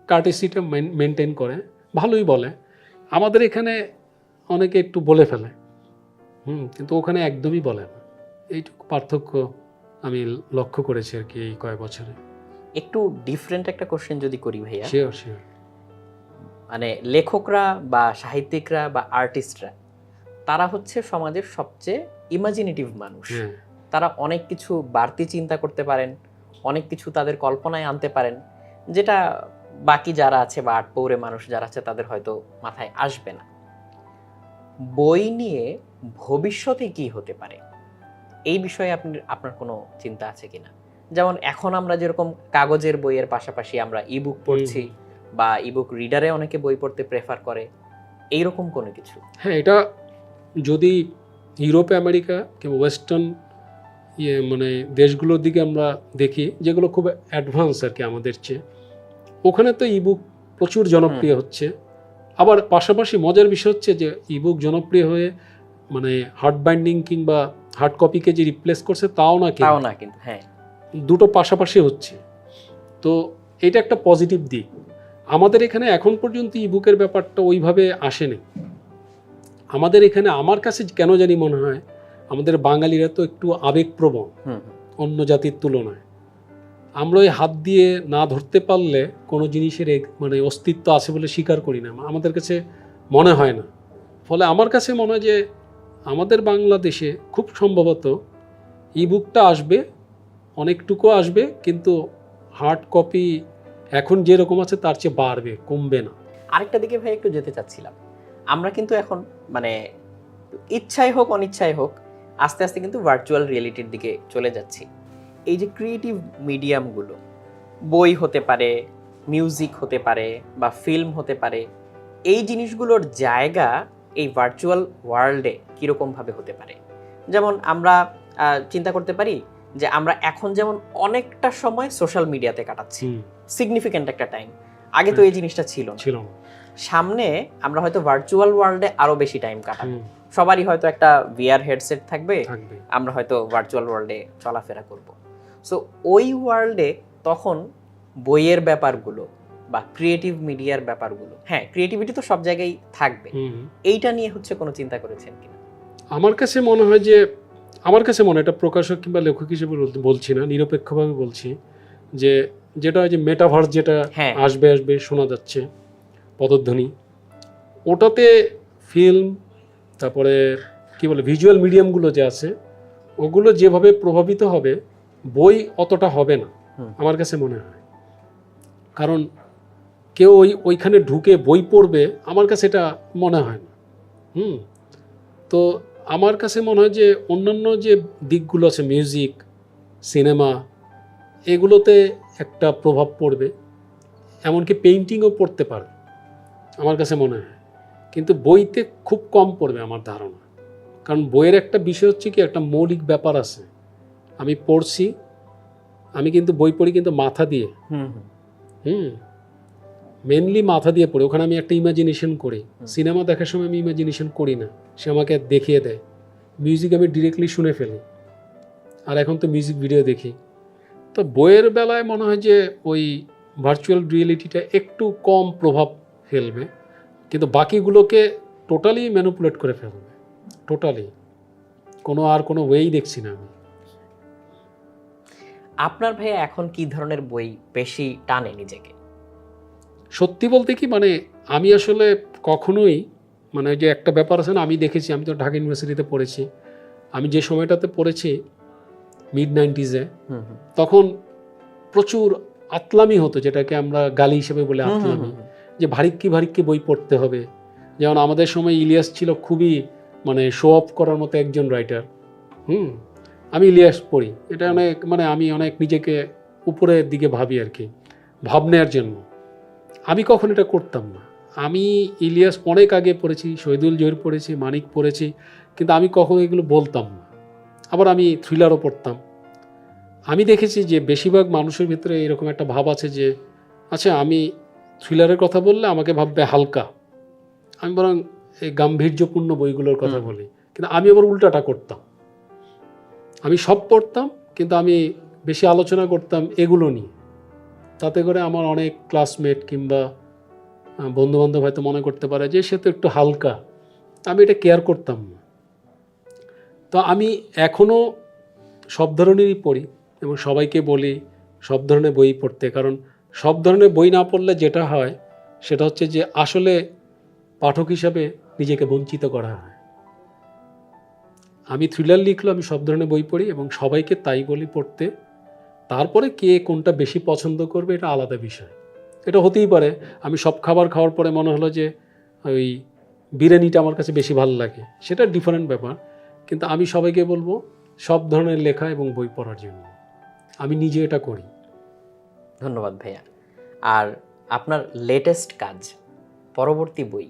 কার্টেসিটা মেনটেন করে, ভালোই বলে। আমাদের এখানে অনেকে একটু বলে ফেলে, কিন্তু ওখানে একদমই বলে না। এইটুকু পার্থক্য আমি লক্ষ্য করেছি আর কি এই কয়েক বছরে। একটু ডিফারেন্ট একটা কোশ্চেন যদি করি ভাইয়া, শিওর, মানে লেখকরা বা সাহিত্যিকরা বা আর্টিস্টরা, তারা হচ্ছে সমাজের সবচেয়ে ইমাজিনেটিভ মানুষ, তারা অনেক কিছু বাড়তি চিন্তা করতে পারেন, অনেক কিছু তাদের কল্পনায় আনতে পারেন, যেটা বাকি যারা আছে বা আটপৌরে মানুষ যারা আছে তাদের হয়তো মাথায় আসবে না। বই নিয়ে ভবিষ্যতে কি হতে পারে, এই বিষয়ে আপনার কোনো চিন্তা আছে কিনা? যেমন এখন আমরা যেরকম কাগজের বইয়ের পাশাপাশি আমরা ইবুক পড়ছি, বা ইবুক রিডারে অনেকে বই পড়তে প্রেফার করে, এইরকম কোনো কিছু? হ্যাঁ, এটা যদি ইউরোপে, আমেরিকা কিংবা ওয়েস্টার্ন মানে দেশগুলোর দিকে আমরা দেখি, যেগুলো খুব অ্যাডভান্স আর কি আমাদের চেয়ে, ওখানে তো ইবুক প্রচুর জনপ্রিয় হচ্ছে। আবার পাশাপাশি মজার বিষয় হচ্ছে যে ইবুক জনপ্রিয় হয়ে মানে হার্ড বাইন্ডিং কিংবা হার্ড কপিকে যে রিপ্লেস করছে তাও না, কিন্তু হ্যাঁ, দুটো পাশাপাশি হচ্ছে। তো এটা একটা পজিটিভ দিক। আমাদের এখানে এখন পর্যন্ত ইবুকের ব্যাপারটা ওইভাবে আসেনি। আমাদের এখানে আমার কাছে কেন জানি মনে হয় আমাদের বাঙালিরা তো একটু আবেগপ্রবণ অন্য জাতির তুলনায়। আমরা ওই হাত দিয়ে না ধরতে পারলে কোনো জিনিসের মানে অস্তিত্ব আছে বলে স্বীকার করি না, আমাদের কাছে মনে হয় না। ফলে আমার কাছে মনে হয় যে আমাদের বাংলাদেশে খুব সম্ভবত ইবুকটা আসবে, অনেকটুকু আসবে, কিন্তু হার্ড কপি এখন যেরকম আছে তার চেয়ে বাড়বে, কমবে না। আরেকটা দিকে ভাই একটু যেতে চাচ্ছিলাম, আমরা কিন্তু এখন মানে ইচ্ছাই হোক অনিচ্ছাই হোক আস্তে আস্তে কিন্তু ভার্চুয়াল রিয়েলিটির দিকে চলে যাচ্ছি। এই যে ক্রিয়েটিভ মিডিয়ামগুলো, বই হতে পারে, মিউজিক হতে পারে বা ফিল্ম হতে পারে, এই জিনিসগুলোর জায়গা এই ভার্চুয়াল ওয়ার্ল্ডে কীরকমভাবে হতে পারে? যেমন আমরা চিন্তা করতে পারি যে আমরা এখন যেমন অনেকটা সময় সোশ্যাল মিডিয়াতে কাটাচ্ছি, সিগনিফিক্যান্ট একটা টাইম, আগে তো এই জিনিসটা ছিল না। সামনে আমরা হয়তো ভার্চুয়াল ওয়ার্ল্ডে আরো বেশি টাইম কাটাবো, সবারই হয়তো একটা ভিআর হেডসেট থাকবে, আমরা হয়তো ভার্চুয়াল ওয়ার্ল্ডে চলাফেরা করব। সো ওই ওয়ার্ল্ডে তখন বইয়ের ব্যাপারগুলো বা ক্রিয়েটিভ মিডিয়ার ব্যাপারগুলো, হ্যাঁ ক্রিয়েটিভিটি তো সব জায়গায় থাকবে, এইটা নিয়ে হচ্ছে কোনো চিন্তা করেছেন কিনা? আমার কাছে মনে হয় যে, আমার কাছে মনে হয়, এটা প্রকাশক কিংবা লেখক হিসেবে বলছি না, নিরপেক্ষভাবে বলছি, যে যেটা হয় যে মেটাভার্স যেটা আসবে শোনা যাচ্ছে পদধ্বনি, ওটাতে ফিল্ম তারপরে কি বলে ভিজুয়াল মিডিয়ামগুলো যে আছে ওগুলো যেভাবে প্রভাবিত হবে বই অতটা হবে না আমার কাছে মনে হয়। কারণ কেউ ওইখানে ঢুকে বই পড়বে আমার কাছে এটা মনে হয় না। তো আমার কাছে মনে হয় যে অন্যান্য যে দিকগুলো আছে, মিউজিক, সিনেমা, এগুলোতে একটা প্রভাব পড়বে, এমনকি পেইন্টিংও পড়তে পারে আমার কাছে মনে হয়, কিন্তু বইতে খুব কম পড়বে আমার ধারণা। কারণ বইয়ের একটা বিষয় হচ্ছে কি, একটা মৌলিক ব্যাপার আছে, আমি পড়ছি, আমি কিন্তু বই পড়ি কিন্তু মাথা দিয়ে, মেনলি মাথা দিয়ে পড়ি, ওখানে আমি একটা ইমাজিনেশন করি। সিনেমা দেখার সময় আমি ইমাজিনেশন করি না, সে আমাকে দেখিয়ে দেয়। মিউজিক আমি ডিরেক্টলি শুনে ফেলি, আর এখন তো মিউজিক ভিডিও দেখি। তো বইয়ের বেলায় মনে হয় যে ওই ভার্চুয়াল রিয়েলিটিটা একটু কম প্রভাব ফেলবে, কিন্তু বাকিগুলোকে টোটালি ম্যানিপুলেট করে ফেলবে, টোটালি কোনো ওয়েই দেখছি না আমি। আপনার ভাইয়া এখন কি ধরনের বই বেশি টানে নিজেকে? সত্যি বলতে কি, মানে আমি আসলে কখনোই, মানে যে একটা ব্যাপার আছে না, আমি দেখেছি, আমি তো ঢাকা ইউনিভার্সিটিতে পড়েছি, আমি যে সময়টাতে পড়েছি মিড 90s-এ, তখন প্রচুর আতলামি হতো, যেটাকে আমরা গালি হিসেবে বলে আতলামি, যে ভারিক্কি বই পড়তে হবে। যেমন আমাদের সময় ইলিয়াস ছিল খুবই মানে শো অফ করার মতো একজন রাইটার। আমি ইলিয়াস পড়ি, এটা অনেক মানে আমি অনেক নিজেকে উপরের দিকে ভাবি আর কি, ভাব নেওয়ার জন্য। আমি কখন এটা করতাম না। আমি ইলিয়াস অনেক আগে পড়েছি, শহীদুল জহির পড়েছি, মানিক পড়েছি, কিন্তু আমি কখনো এগুলো বলতাম না। আবার আমি থ্রিলারও পড়তাম। আমি দেখেছি যে বেশিরভাগ মানুষের ভিতরে এরকম একটা ভাব আছে যে আচ্ছা আমি থ্রিলারের কথা বললে আমাকে ভাববে হালকা, আমি বরং এই গাম্ভীর্যপূর্ণ বইগুলোর কথা বলি। কিন্তু আমি আবার উল্টাটা করতাম, আমি সব পড়তাম কিন্তু আমি বেশি আলোচনা করতাম এগুলো নিয়ে। তাতে করে আমার অনেক ক্লাসমেট কিংবা বন্ধুবান্ধব হয়তো মনে করতে পারে যে সে তো একটু হালকা, আমি এটা কেয়ার করতাম না। তো আমি এখনও সব ধরনেরই পড়ি এবং সবাইকে বলি সব ধরনের বই পড়তে, কারণ সব ধরনের বই না পড়লে যেটা হয় সেটা হচ্ছে যে আসলে পাঠক হিসাবে নিজেকে বঞ্চিত করা হয়। আমি থ্রিলার লিখলে আমি সব ধরনের বই পড়ি এবং সবাইকে তাই বলি পড়তে। তারপরে কে কোনটা বেশি পছন্দ করবে এটা আলাদা বিষয়, এটা হতেই পারে। আমি সব খাবার খাওয়ার পরে মনে হলো যে ওই বিরিয়ানিটা আমার কাছে বেশি ভালো লাগে, সেটা ডিফারেন্ট ব্যাপার। কিন্তু আমি সবাইকে বলবো সব ধরনের লেখা এবং বই পড়ার জন্য, আমি নিজে এটা করি। ধন্যবাদ ভাইয়া। আর আপনার লেটেস্ট কাজ, পরবর্তী বই,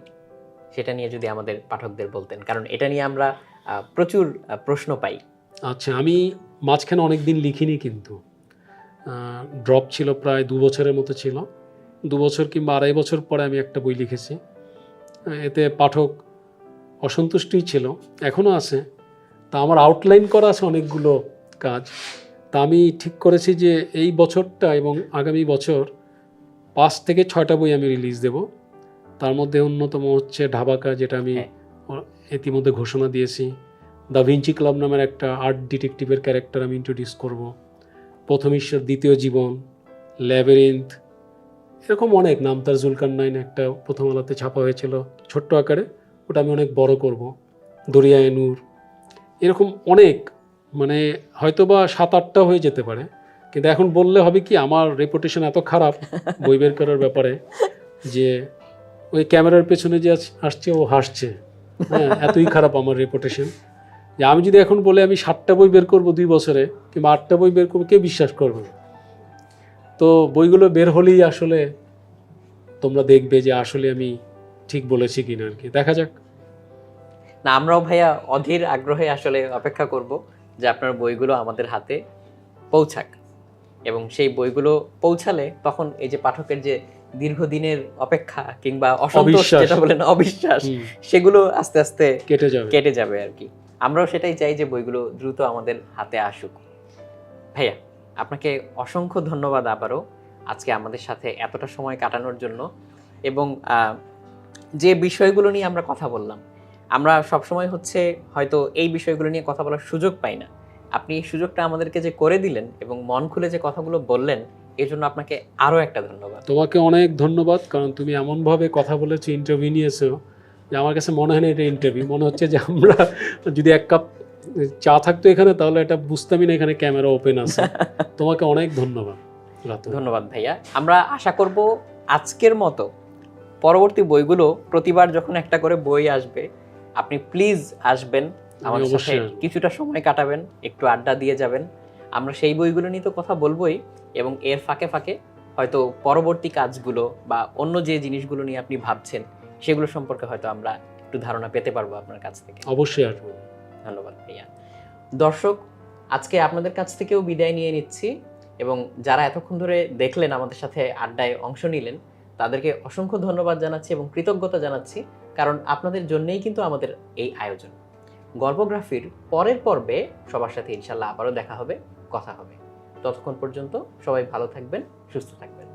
সেটা নিয়ে যদি আমাদের পাঠকদের বলতেন, কারণ এটা নিয়ে আমরা প্রচুর প্রশ্ন পাই। আচ্ছা, আমি মাঝখানে অনেক দিন লিখিনি, কিন্তু ড্রপ ছিল, প্রায় 2 বছরের মতো ছিল। 2 বছর কিংবা 2.5 বছর পরে আমি একটা বই লিখেছি। এতে পাঠক অসন্তুষ্টই ছিল, এখনও আছে। তা আমার আউটলাইন করা আছে অনেকগুলো কাজ। তা আমি ঠিক করেছি যে এই বছরটা এবং আগামী বছর 5 থেকে 6টা বই আমি রিলিজ দেব। তার মধ্যে অন্যতম হচ্ছে ঢাবাকা, যেটা আমি ইতিমধ্যে ঘোষণা দিয়েছি। দ্য ভিঞ্চি ক্লাব নামের একটা আর্ট ডিটেকটিভের ক্যারেক্টার আমি ইন্ট্রোডিউস করব। প্রথম ঈশ্বর দ্বিতীয় জীবন, ল্যাবিরিন্থ, এরকম অনেক। নামতার জুলকারনাইন একটা প্রথম আলোতে ছাপা হয়েছিল ছোট্ট আকারে, ওটা আমি অনেক বড় করব। দরিয়ায় নূর, এরকম অনেক, মানে হয়তো বা 7-8টা হয়ে যেতে পারে। কিন্তু এখন বললে হবে কি, আমার রেপুটেশন এত খারাপ বই বের করার ব্যাপারে যে ওই ক্যামেরার পেছনে যে আসছে ও হাসছে, হ্যাঁ, এতই খারাপ আমার রেপুটেশন যে আমি যদি এখন বলে আমি 7টা বই বের করবো 2 বছরে কিংবা 8টা বই বের করবো, কে বিশ্বাস করবে? তো বইগুলো বের হলেই আসলে তোমরা দেখবে যে আসলে আমি ঠিক বলেছি কিনা আর কি, দেখা যাক। না, আমরাও ভাইয়া অধীর আগ্রহে আসলে অপেক্ষা করব যে আপনার বইগুলো আমাদের হাতে পৌঁছাক, এবং সেই বইগুলো পৌঁছালে তখন এই যে পাঠকের যে দীর্ঘদিনের অপেক্ষা কিংবা অসন্তোষ, যেটা বলেন অবিশ্বাস, সেগুলো আস্তে আস্তে কেটে যাবে আর কি। আমরাও সেটাই চাই যে বইগুলো দ্রুত আমাদের হাতে আসুক। ভাইয়া, আপনাকে অসংখ্য ধন্যবাদ আবারও আজকে আমাদের সাথে এতটা সময় কাটানোর জন্য। এবং যে বিষয়গুলো নিয়ে আমরা কথা বললাম, আমরা সবসময় হচ্ছে হয়তো এই বিষয়গুলো নিয়ে কথা বলার সুযোগ পাই না। আপনি এই সুযোগটা আমাদেরকে যে করে দিলেন এবং মন খুলে যে কথাগুলো বললেন, এর জন্য আপনাকে আরও একটা ধন্যবাদ। তোমাকে অনেক ধন্যবাদ, কারণ তুমি এমনভাবে কথা বলেছো, ইন্টারভিউ নিয়েছো, যে আমার কাছে মনে হয় না এটা ইন্টারভিউ, মনে হচ্ছে যে আমরা যদি 1 কাপ চা থাকতো এখানে তাহলে এটা বুঝতামই না এখানে ক্যামেরা ওপেন আছে। তোমাকে অনেক ধন্যবাদ। ধন্যবাদ ভাইয়া। আমরা আশা করব আজকের মতো পরবর্তী বইগুলো প্রতিবার যখন একটা করে বই আসবে, আপনি প্লিজ আসবেন, আমাদের সাথে কিছুটা সময় কাটাবেন, একটু আড্ডা দিয়ে যাবেন। আমরা সেই বইগুলো নিয়ে তো কথা বলবোই, এবং এর ফাঁকে ফাঁকে হয়তো পরবর্তী কাজগুলো বা অন্য যে জিনিসগুলো নিয়ে আপনি ভাবছেন সেগুলো সম্পর্কে হয়তো আমরা একটু ধারণা পেতে পারবো আপনার কাছ থেকে। অবশ্যই আসবো। ধন্যবাদ ভাইয়া। দর্শক, আজকে আপনাদের কাছ থেকেও বিদায় নিয়ে নিচ্ছি, এবং যারা এতক্ষণ ধরে দেখলেন, আমাদের সাথে আড্ডায় অংশ নিলেন, তাদেরকে অসংখ্য ধন্যবাদ জানাচ্ছি এবং কৃতজ্ঞতা জানাচ্ছি, কারণ আপনাদের জন্যই কিন্তু আমাদের এই আয়োজন। গল্পগ্রাফির পরের পর্বে সবার সাথে ইনশাল্লাহ আবারও দেখা হবে, কথা হবে। ততক্ষণ পর্যন্ত সবাই ভালো থাকবেন, সুস্থ থাকবেন।